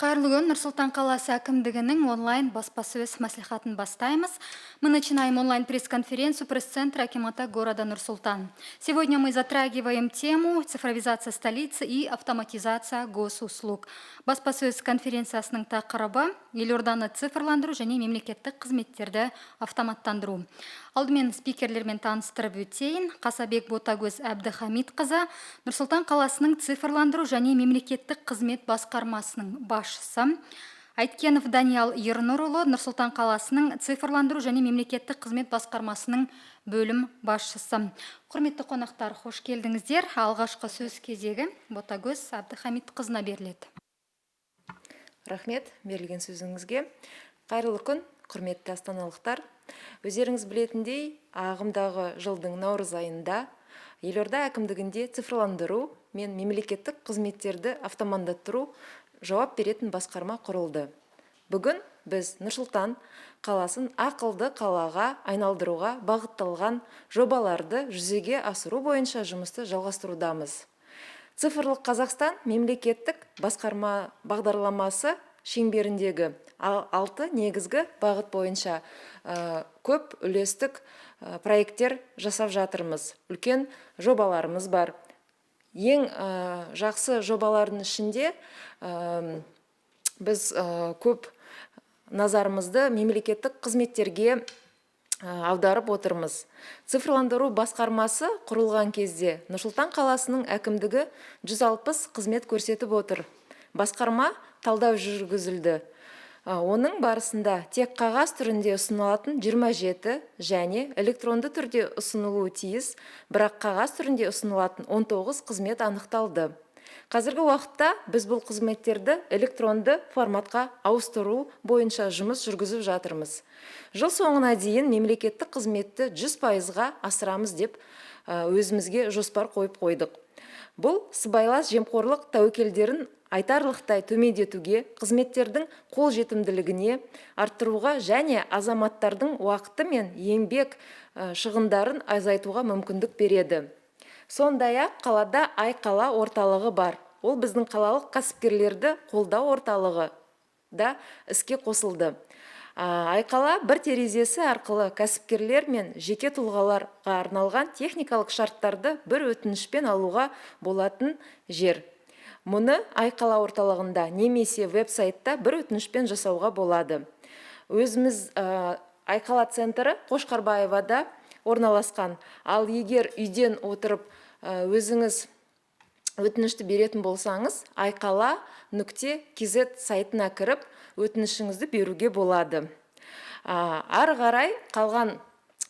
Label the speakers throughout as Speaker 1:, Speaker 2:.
Speaker 1: Қайырлы күн, Нұр-Сұлтан қаласы әкімдігінің онлайн баспасөз мәслихатын бастаймыз. Мы начинаем онлайн-пресс-конференцию пресс-центра Акимата города Нур-Султан. Сегодня мы затрагиваем тему цифровизация столицы и автоматизация госуслуг. Баспасөз конференциясының тақырыбы елорданы цифрландыру және мемлекеттік қызметтерді автоматтандыру. Алдымен спикерлермен таныстырып өтейін. Қасабек Ботагөз Әбдіхамит қызы Нұр-Сұлтан қаласының цифрландыру және мемлекеттік қызмет басқармасының басшысы. Айткенов Даниал Ернұрұлы Нұр-Сұлтан қаласының цифрландыру және мемлекеттік қызмет басқармасының бөлім басшысы. Құрметті қонақтар, қош келдіңіздер. Алғашқы сөз кезегі Ботагөз Әбдіхамит-қызына беріледі.
Speaker 2: Рахмет, берілген сөзіңізге. Қайырлы күн, құрметті астаналықтар. Өздеріңіз білетіндей, ағымдағы жылдың наурыз айында елорда әкімдігінде цифрландыру мен мемлекеттік қызметтерді автоматтандыру жауап беретін басқарма құрылды. Бүгін біз Нұр-Сұлтан қаласын ақылды қалаға айналдыруға бағытталған жобаларды жүзеге асыру бойынша жұмысты жалғастырудамыз. Цифрлық Қазақстан мемлекеттік басқарма бағдарламасы шеңберіндегі 6 негізгі бағыт бойынша көп үлестік проекттер жасап жатырмыз. Үлкен жобаларымыз бар. Ең жақсы жобалардың ішінде біз көп назарымызды мемлекеттік қызметтерге аударып отырмыз. Цифрландыру басқармасы құрылған кезде Нұр-Сұлтан қаласының әкімдігі 160 қызмет көрсетіп отыр. Басқарма талдау жүргізілді. Оның барысында тек қағаз түрінде ұсынылатын 27 және электронды түрде ұсынылуы тиіс, бірақ қағаз түрінде ұсынылатын 19 қызмет анықталды. Қазіргі уақытта біз бұл қызметтерді электронды форматқа ауыстыру бойынша жұмыс жүргізіп жатырмыз. Жыл соңына дейін мемлекеттік қызметті 100%-ға асырамыз деп өзімізге жоспар қойып қойдық. Бұл сыбайлас жемқорлық тәуекелдерін айтарлықтай төмендетуге, қызметтердің қолжетімділігіне арттыруға және азаматтардың уақыты мен еңбек шығындарын азайтуға мүмкіндік береді. Сондай-ақ қалада Айқала орталығы бар. Ол біздің қалалық кәсіпкерлерді қолдау орталығы да іске қосылды. Айқала бір терезесі арқылы кәсіпкерлер мен жеке тұлғаларға арналған техникалық шарттарды бір өтінішпен алуға болатын жер. Мұны Айқала орталығында немесе веб-сайтта бір өтінішпен жасауға болады. Өзіміз Айқала центрі Қошқарбаевада орналасқан. Ал егер үйден отырып өзіңіз өтінішті беретін болсаңыз, айқала.kz сайтына кіріп, өтінішіңізді беруге болады. Ары қарай қалған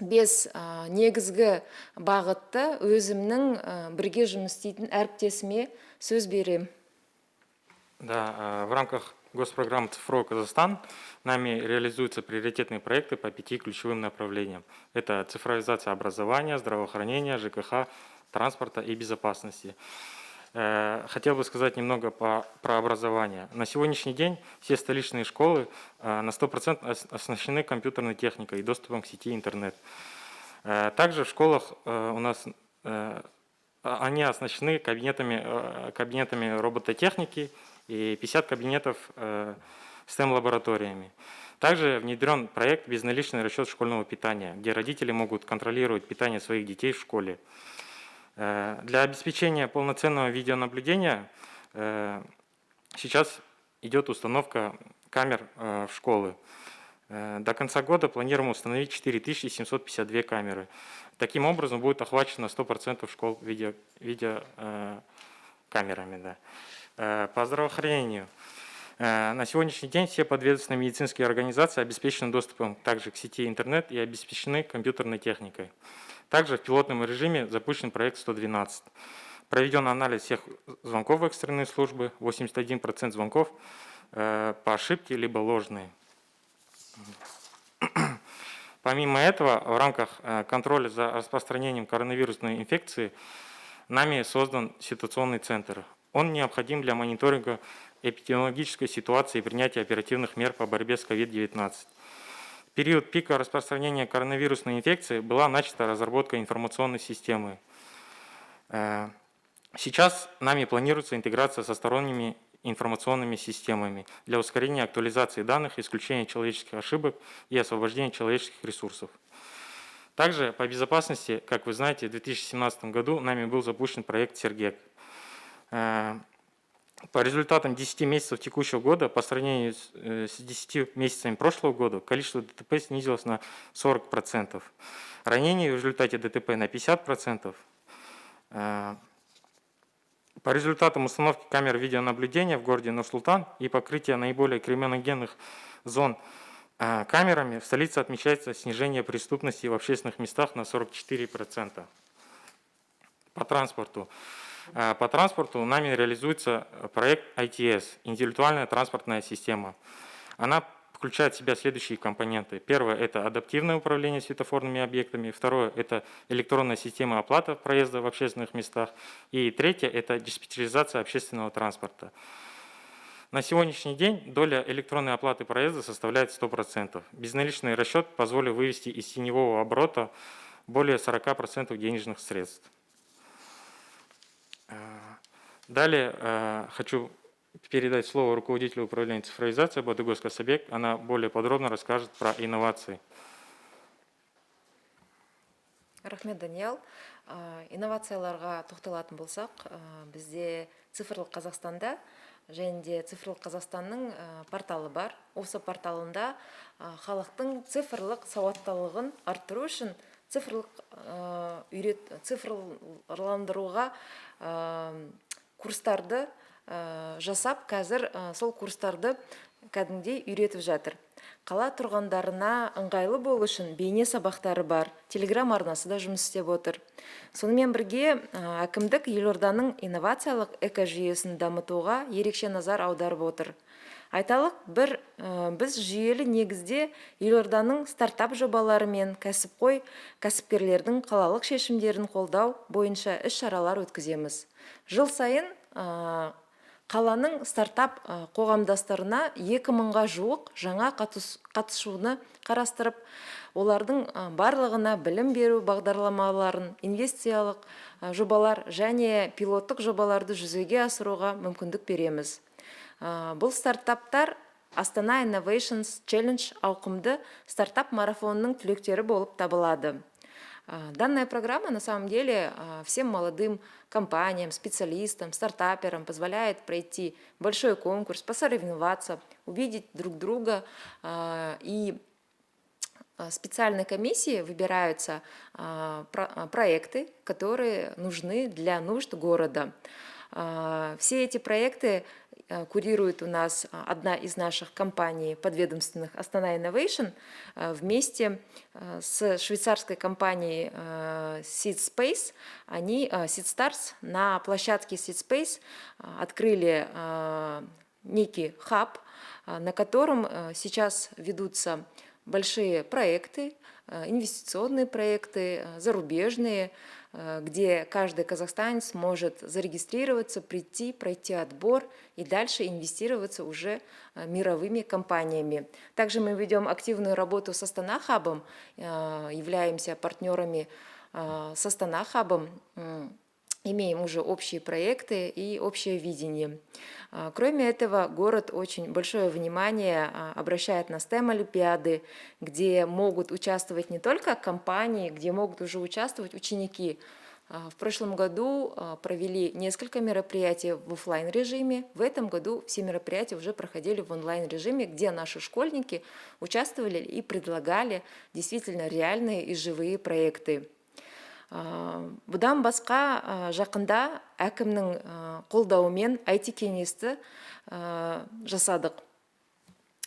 Speaker 2: 5 негізгі бағытты өзімнің бірге жұмыс істейтін әріптесіме сөз берем.
Speaker 3: Да, в рамках госпрограммы «Цифровой Казахстан» нами реализуются приоритетные проекты по 5 ключевым направлениям. Это цифровизация образования, здравоохранения, ЖКХ, транспорта и безопасности. Хотел бы сказать немного про образование. На сегодняшний день все столичные школы на 100% оснащены компьютерной техникой и доступом к сети интернет. Также в школах у нас они оснащены кабинетами робототехники и 50 кабинетов STEM-лабораториями. Также внедрен проект «Безналичный расчет школьного питания», где родители могут контролировать питание своих детей в школе. Для обеспечения полноценного видеонаблюдения сейчас идет установка камер в школы. До конца года планируем установить 4752 камеры. Таким образом будет охвачено 100% школ видеокамерами. По здравоохранению. На сегодняшний день все подведомственные медицинские организации обеспечены доступом также к сети интернет и обеспечены компьютерной техникой. Также в пилотном режиме запущен проект 112. Проведен анализ всех звонков в экстренные службы, 81% звонков по ошибке либо ложные. Помимо этого, в рамках контроля за распространением коронавирусной инфекции нами создан ситуационный центр. Он необходим для мониторинга эпидемиологической ситуации и принятия оперативных мер по борьбе с COVID-19. В период пика распространения коронавирусной инфекции была начата разработка информационной системы. Сейчас нами планируется интеграция со сторонними информационными системами для ускорения актуализации данных, исключения человеческих ошибок и освобождения человеческих ресурсов. Также по безопасности, как вы знаете, в 2017 году нами был запущен проект «Сергек». По результатам 10 месяцев текущего года, по сравнению с 10 месяцами прошлого года, количество ДТП снизилось на 40%. Ранений в результате ДТП на 50%. По результатам установки камер видеонаблюдения в городе Нур-Султан и покрытия наиболее криминогенных зон камерами, в столице отмечается снижение преступности в общественных местах на 44%. По транспорту. По транспорту нами реализуется проект ITS, интеллектуальная транспортная система. Она включает в себя следующие компоненты. Первое – это адаптивное управление светофорными объектами. Второе – это электронная система оплаты проезда в общественных местах. И третье – это диспетчеризация общественного транспорта. На сегодняшний день доля электронной оплаты проезда составляет 100%. Безналичный расчет позволил вывести из теневого оборота более 40% денежных средств. Далее хочу передать слово руководителю управления цифровизации Бадыгос Касабек. Она более подробно расскажет про инновации.
Speaker 2: Рахмет, Даниэл. Инновацияларға тоқталатын болсақ, бізде цифрлық Қазақстанда және де цифрлық Қазақстанның порталы бар. Осы порталында халықтың цифрлық сауаттылығын арттыру үшін цифрландыруға курстарды жасап, қазір сол курстарды кәдімгідей үйретіп жатыр. Қала тұрғындарына ыңғайлы болу үшін бейне сабақтары бар, телеграм арнасы да жұмыс істеп отыр. Сонымен бірге әкімдік елорданың инновациялық экожүйесін дамытуға ерекше назар аударып отыр. Айталық, біз жүйелі негізде елорданың стартап жобалары мен кәсіпкерлердің қалалық шешімдерін қолдау бойынша іс-шаралар өткіземіз. Жыл сайын қаланың стартап қоғамдастарына 2000-ға жуық жаңа қатысушыны қарастырып, олардың барлығына білім беру бағдарламаларын, инвестициялық жобалар және пилоттық жобаларды жүзеге асыруға мүмкіндік береміз. Бұл стартаптар Астана Innovations Challenge ауқымды стартап марафонының түлектері болып табылады. Данная программа на самом деле всем молодым компаниям, специалистам, стартаперам позволяет пройти большой конкурс, посоревноваться, увидеть друг друга, и специальной комиссии выбираются проекты, которые нужны для нужд города. Все эти проекты курирует у нас одна из наших компаний подведомственных Астана Innovation вместе с швейцарской компанией SeedSpace. Они, SeedStars, на площадке SeedSpace открыли некий хаб, на котором сейчас ведутся большие проекты, инвестиционные проекты, зарубежные, где каждый казахстанец может зарегистрироваться, прийти, пройти отбор и дальше инвестироваться уже мировыми компаниями. Также мы ведем активную работу с Астана Хабом, являемся партнерами с Астана Хабом, имеем уже общие проекты и общее видение. Кроме этого, город очень большое внимание обращает на STEM-олимпиады, где могут участвовать не только компании, где могут уже участвовать ученики. В прошлом году провели несколько мероприятий в офлайн режиме. В этом году все мероприятия уже проходили в онлайн режиме, где наши школьники участвовали и предлагали действительно реальные и живые проекты. Бұдан басқа жақында әкімнің қолдауымен IT кеңесті жасадық.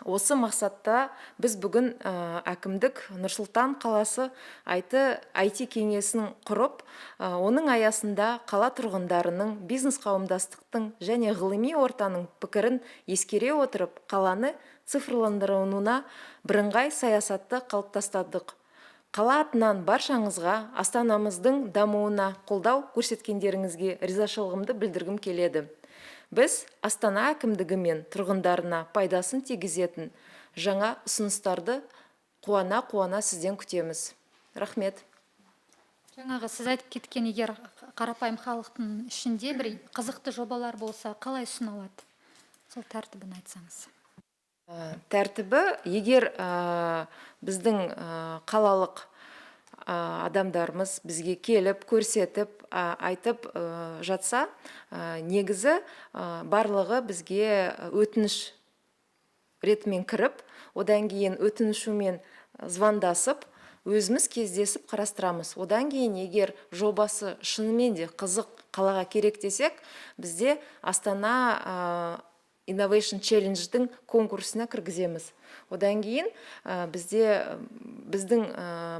Speaker 2: Осы мақсатта біз бүгін әкімдік Нұр-Сұлтан қаласы IT кеңесін құрып, оның аясында қала тұрғындарының, бизнес қауымдастықтың және ғылыми ортаның пікірін ескере отырып, қаланы цифрландыруына бірыңғай саясатты қалыптастырдық. Қала атынан баршаңызға Астанамыздың дамуына қолдау көрсеткендеріңізге ризашылығымды білдіргім келеді. Біз Астана әкімдігі мен тұрғындарына пайдасын тигізетін жаңа ұсыныстарды қуана сізден күтеміз. Рахмет.
Speaker 1: Жаңағы сіз айтып кеткен, егер қарапайым халықтың ішінде бір қызықты жобалар болса, қалай ұсына алады? Сол тәртібін айтсаңыз.
Speaker 2: Тәртібі, егер біздің қалалық адамдарымыз бізге келіп, көрсетіп, айтып жатса, негізі барлығы бізге өтініш ретімен кіріп, одан кейін өтінішімен звондасып, өзіміз кездесіп қарастырамыз. Одан кейін егер жобасы шынымен де қызық, қалаға керек десек, бізде Астана Innovation Challenge-дің конкурсына кіргіземіз. Одан кейін біздің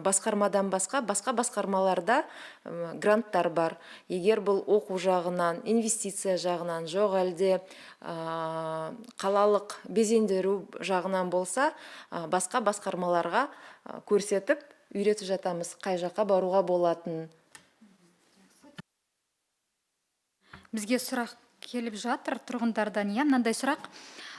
Speaker 2: басқармадан басқа басқармаларда гранттар бар. Егер бұл оқу жағынан, инвестиция жағынан, жоқ әлде қалалық безендіру жағынан болса, басқа басқармаларға көрсетіп, үйретіп жатамыз, қай жаққа баруға болатын.
Speaker 1: Бізге сұрақ келіп жатыр тұрғындардан. Мынандай сұрақ.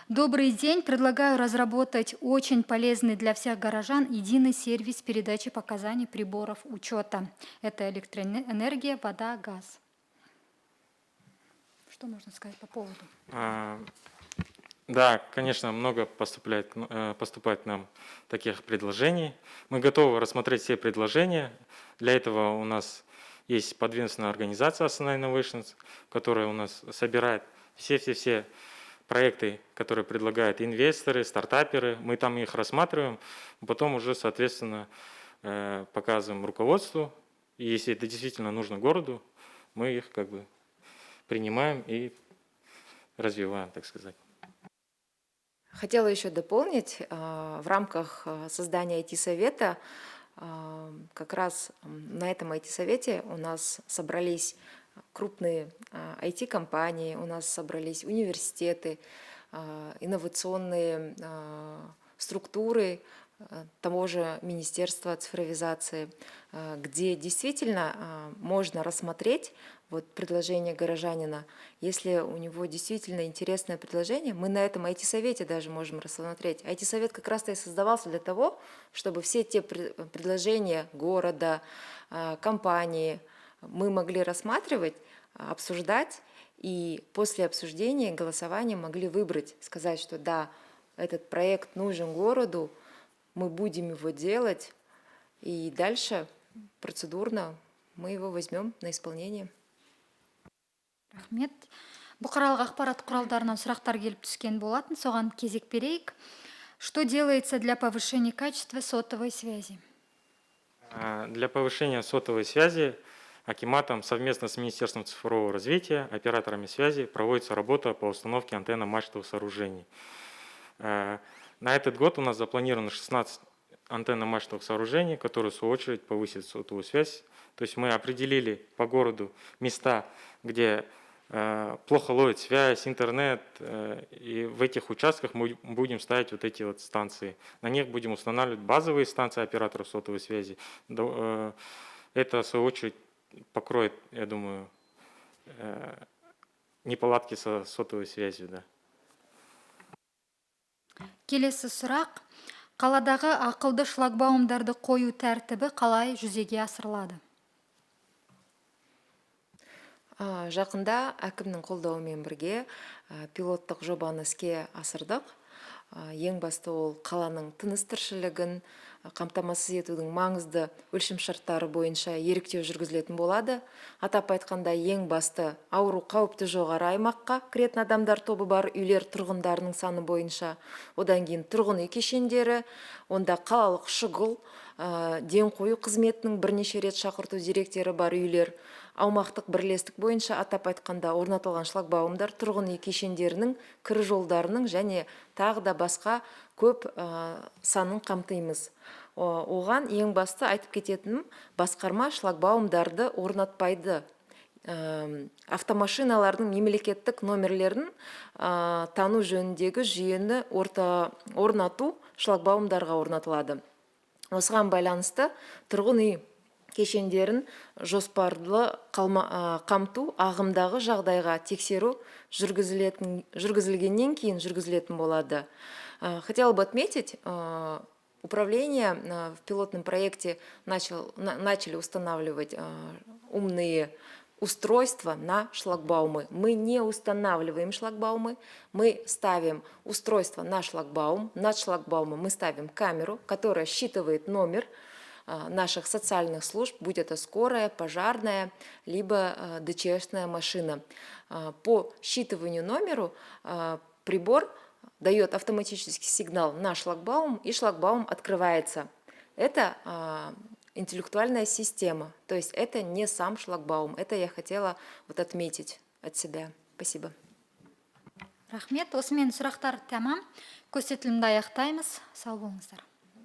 Speaker 1: Добрый день. Предлагаю разработать очень полезный для всех горожан единый сервис передачи показаний приборов учета. Это электроэнергия, вода, газ. Что можно сказать по поводу?
Speaker 3: Да, конечно, много поступает к нам таких предложений. Мы готовы рассмотреть все предложения. Для этого у нас есть подведомственная организация Астана Innovations, которая у нас собирает все проекты, которые предлагают инвесторы, стартаперы. Мы там их рассматриваем, потом уже, соответственно, показываем руководству. И если это действительно нужно городу, мы их как бы принимаем и развиваем, так сказать.
Speaker 2: Хотела еще дополнить, в рамках создания IT-совета, как раз на этом IT-совете у нас собрались крупные IT-компании, у нас собрались университеты, инновационные структуры того же Министерства цифровизации, где действительно можно рассмотреть предложение горожанина. Если у него действительно интересное предложение, мы на этом IT-совете даже можем рассмотреть. IT-совет как раз-то и создавался для того, чтобы все те предложения города, компании мы могли рассматривать, обсуждать, и после обсуждения, голосования могли выбрать, сказать, что да, этот проект нужен городу, мы будем его делать, и дальше процедурно мы его возьмем на исполнение.
Speaker 1: Рахмет. Бұқаралық ақпарат құралдарынан сұрақтар келіп түскен болатын, соған кезек берейік. Что делается для повышения качества сотовой связи?
Speaker 3: Для повышения сотовой связи Акиматом совместно с Министерством цифрового развития, операторами связи проводится работа по установке антенно-мачтовых сооружений. На этот год у нас запланировано 16 антенно-мачтовых сооружений, которые в свою очередь повысят сотовую связь. То есть мы определили по городу места, где плохо ловит связь, интернет, и в этих участках мы будем ставить вот эти вот станции. На них будем устанавливать базовые станции операторов сотовой связи. Это, в свою очередь, покроет, я думаю, неполадки со сотовой связью. Да.
Speaker 1: Келесі сұрақ. Қаладағы ақылды шлагбаумдарды қою тәртібі қалай жүзеге асырылады?
Speaker 2: Жақында әкімнің қолдауымен бірге пилоттық жобаны іске асырдық. Ең басты ол қаланың тыныс тіршілігін қамтамасыз етудің маңызды өлшем шарттары бойынша еріктеу жүргізілетін болады. Атап айтқанда ең басты ауру қауіпті жоғары аймаққа кіретін адамдар тобы бар үйлер тұрғындарының саны бойынша. Одан кейін тұрғын үй кешендері, онда қалалық шұғыл ден қою қызметінің бірнеше рет шақырту деректері бар үйлер, аумақтық бірлестік бойынша атап айтқанда орнатылған шлагбаумдар тұрғын үй кешендерінің кірі жолдарының және тағы да басқа көп санын қамтимыз. Оған ең басты айтып кететінім, басқарма шлагбаумдарды орнатпайды. Автомашиналардың мемлекеттік номерлерін тану жөніндегі жүйені орнату шлагбаумдарға орнатылады. Осыған байланысты тұрғын үй кешендерін жоспарлы қамту ағымдағы жағдайға тексеру жүргізілгеннен кейін жүргізілетін болады. Хотела бы отметить, управление в пилотном проекте начали устанавливать умные устройства на шлагбаумы. Мы не устанавливаем шлагбаумы, мы ставим устройство на шлагбаум. Над шлагбаумом мы ставим камеру, которая считывает номер наших социальных служб, будь это скорая, пожарная, либо ДЧСная машина. По считыванию номеру прибор дает автоматический сигнал на шлагбаум, и шлагбаум открывается. Это интеллектуальная система, то есть это не сам шлагбаум. Это я хотела отметить от себя. Спасибо.
Speaker 1: Рахмет. Осымен сұрақтар тәмам. Көрсетілімді аяқтаймыз. Сау болыңыздар.